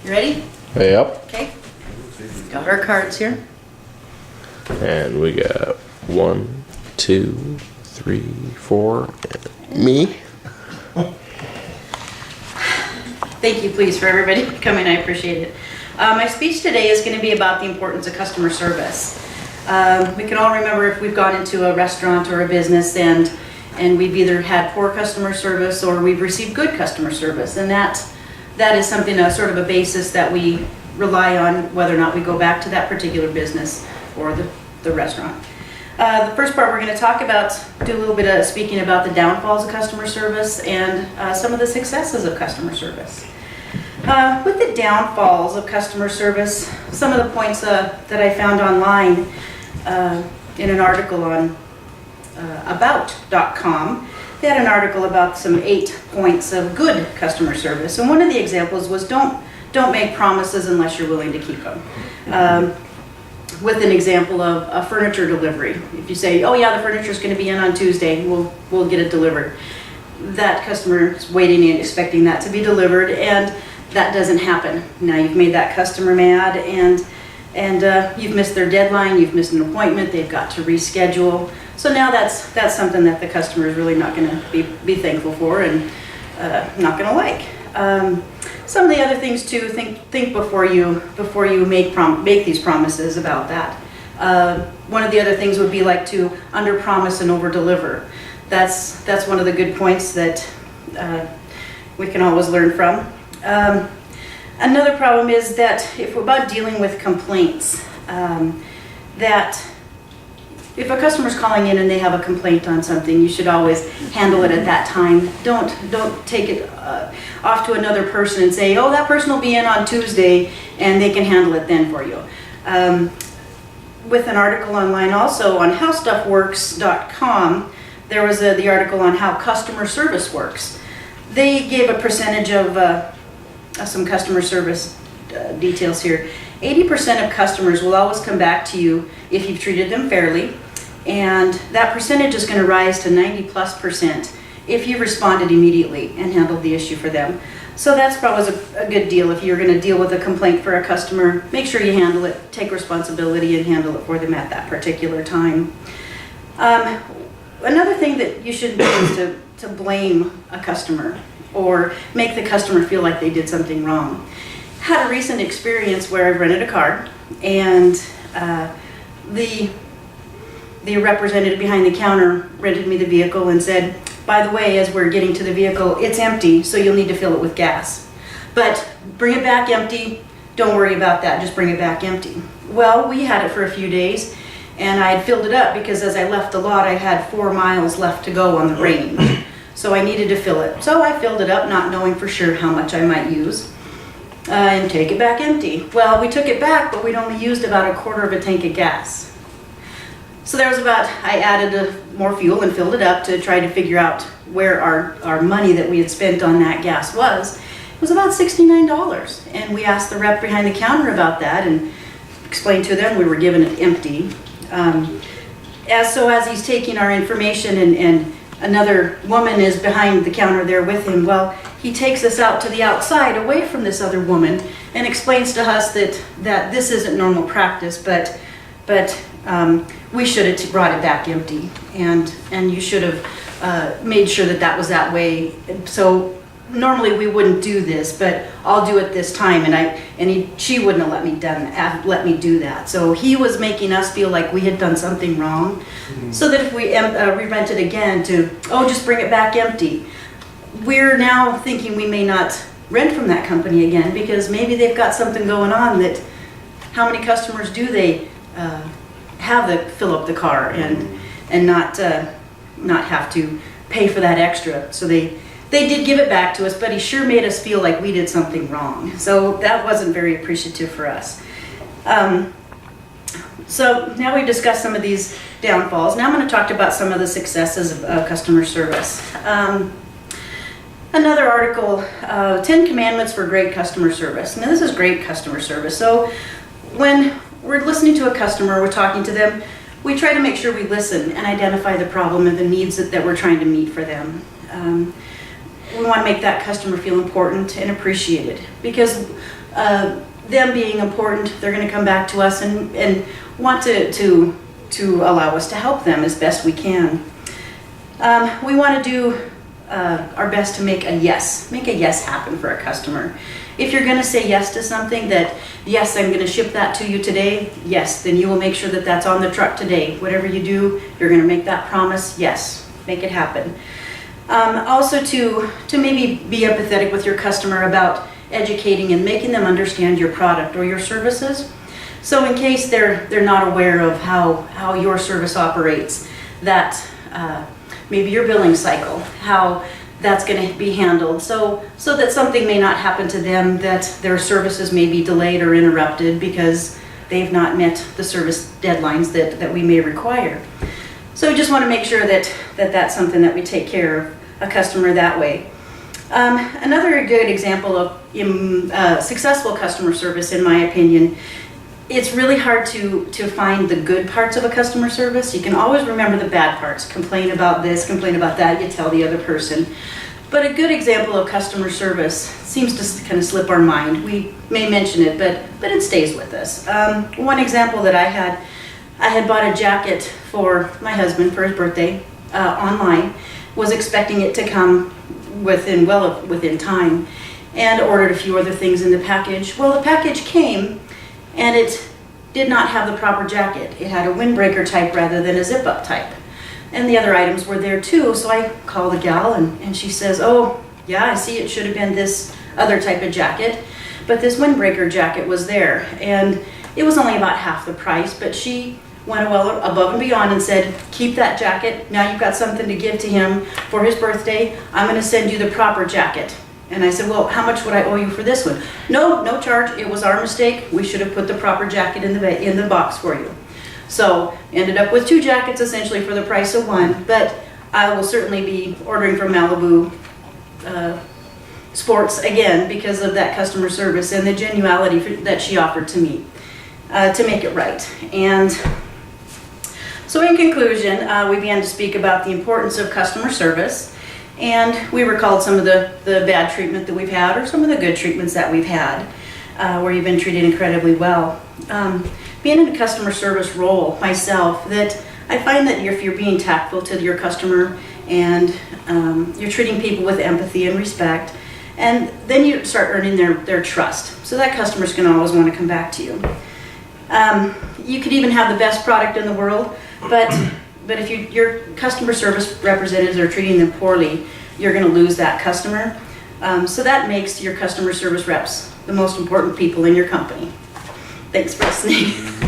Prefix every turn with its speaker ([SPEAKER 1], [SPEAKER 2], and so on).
[SPEAKER 1] You ready?
[SPEAKER 2] Yep.
[SPEAKER 1] Okay. Got our cards here.
[SPEAKER 2] And we got 1, 2, 3, 4, and me.
[SPEAKER 1] Thank you, please, for everybody coming. I appreciate it. My speech today is going to be about the importance of customer service. We can all remember if we've gone into a restaurant or a business and we've either had poor customer service or we've received good customer service, and that is something, sort of a basis that we rely on whether or not we go back to that particular business or the restaurant. The first part we're going to talk about, do a little bit of speaking about the downfalls of customer service and some of the successes of customer service. With the downfalls of customer service, some of the points that I found online in an article on about.com, they had an article about some 8 points of good customer service. And one of the examples was don't make promises unless you're willing to keep them. With an example of a furniture delivery. If you say, oh yeah, the furniture is going to be in on Tuesday, we'll get it delivered. That customer is waiting and expecting that to be delivered, and that doesn't happen. Now you've made that customer mad, and you've missed their deadline, you've missed an appointment, they've got to reschedule. So now that's something that the customer is really not going to be thankful for and not going to like. Some of the other things too, think before you make these promises about that. One of the other things would be like to under-promise and over-deliver. That's one of the good points that we can always learn from. Another problem is that if we're about dealing with complaints, that if a customer's calling in and they have a complaint on something, you should always handle it at that time. Don't take it off to another person and say, oh, that person will be in on Tuesday and they can handle it then for you. With an article online also on howstuffworks.com, there was the article on how customer service works. They gave a percentage of some customer service details here. 80% of customers will always come back to you if you've treated them fairly, and that percentage is going to rise to 90+% if you responded immediately and handled the issue for them. So that's probably a good deal. If you're going to deal with a complaint for a customer, make sure you handle it, take responsibility and handle it for them at that particular time. Another thing that you shouldn't do is to blame a customer or make the customer feel like they did something wrong. Had a recent experience where I rented a car, and the representative behind the counter rented me the vehicle and said, by the way, as we're getting to the vehicle, it's empty, so you'll need to fill it with gas. But bring it back empty, don't worry about that, just bring it back empty. Well, we had it for a few days, and I had filled it up because as I left the lot, I had 4 miles left to go on the range. So I needed to fill it. So I filled it up, not knowing for sure how much I might use. And take it back empty. Well, we took it back, but we'd only used about 1/4 of a tank of gas. So there was I added more fuel and filled it up to try to figure out where our money that we had spent on that gas was. It was about $69. And we asked the rep behind the counter about that and explained to them we were given it empty. As he's taking our information and another woman is behind the counter there with him, well, he takes us out to the outside away from this other woman and explains to us that this isn't normal practice, but we should have brought it back empty, and you should have made sure that was that way. So normally we wouldn't do this, but I'll do it this time, she wouldn't have let me do that. So he was making us feel like we had done something wrong, so that if we rent it again just bring it back empty. We're now thinking we may not rent from that company again because maybe they've got something going on that, how many customers do they have fill up the car and not have to pay for that extra? So they did give it back to us, but he sure made us feel like we did something wrong. So that wasn't very appreciative for us. So now we've discussed some of these downfalls. Now I'm going to talk about some of the successes of customer service. Another article, 10 Commandments for Great Customer Service. Now this is great customer service. So when we're listening to a customer, we're talking to them, we try to make sure we listen and identify the problem and the needs that we're trying to meet for them. we want to make that customer feel important and appreciated, because them being important, they're going to come back to us and want to allow us to help them as best we can. We want to do our best to make a yes happen for a customer. If you're going to say yes to something that, yes, I'm going to ship that to you today, yes, then you will make sure that that's on the truck today. Whatever you do, you're going to make that promise, yes, make it happen. Also to maybe be empathetic with your customer about educating and making them understand your product or your services. So in case they're not aware of how your service operates, that maybe your billing cycle, how that's going to be handled, so that something may not happen to them, that their services may be delayed or interrupted because they've not met the service deadlines that we may require. So we just want to make sure that that's something that we take care of a customer that way. Another good example of successful customer service, in my opinion, it's really hard to find the good parts of a customer service. You can always remember the bad parts. Complain about this, complain about that, you tell the other person. But a good example of customer service seems to kind of slip our mind. We may mention it, but it stays with us. One example that I had bought a jacket for my husband for his birthday online, was expecting it to come within time, and ordered a few other things in the package. Well, the package came, and it did not have the proper jacket. It had a windbreaker type rather than a zip-up type. And the other items were there too, so I called the gal, and she says, oh, yeah, I see it should have been this other type of jacket, but this windbreaker jacket was there, and it was only about half the price, but she went well above and beyond and said, keep that jacket. Now you've got something to give to him for his birthday. I'm going to send you the proper jacket. And I said, well, how much would I owe you for this one? No charge. It was our mistake. We should have put the proper jacket in the box for you. So ended up with 2 jackets essentially for the price of 1. But I will certainly be ordering from Malibu Sports again because of that customer service and the genuality that she offered to me to make it right. And so in conclusion, we began to speak about the importance of customer service, and we recalled some of the bad treatment that we've had, or some of the good treatments that we've had, where you've been treated incredibly well. Being in a customer service role myself, that I find that if you're being tactful to your customer and you're treating people with empathy and respect, and then you start earning their trust. So that customer's going to always want to come back to you. You could even have the best product in the world, but if your customer service representatives are treating them poorly, you're going to lose that customer. So that makes your customer service reps the most important people in your company. Thanks for listening.